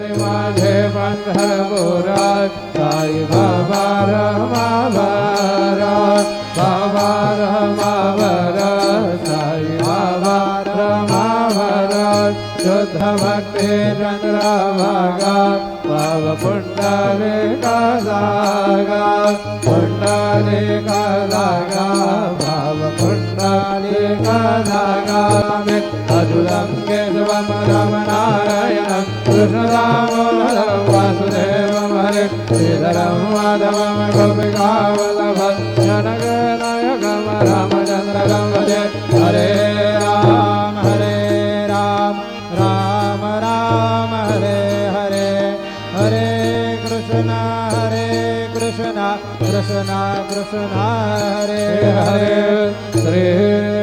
माझे पंढरपुरात साई बाबा रमावर बाबा रमावर साई बाबा रमावर शुद्ध भक्ती चंद्रभागा भाव पुंडलिका जागा पुंडलिका जागा भाव पुंडलिका जागा अच्युतं केशवं रमनारायणं कृष्णदामोदरं वासुदेवं हरे श्रीधरं माधवं गोपिकावल्लभं जनगणनायकं रामचन्द्रं भजे हरे राम राम राम हरे हरे हरे कृष्ण कृष्ण कृष्ण हरे हरे श्री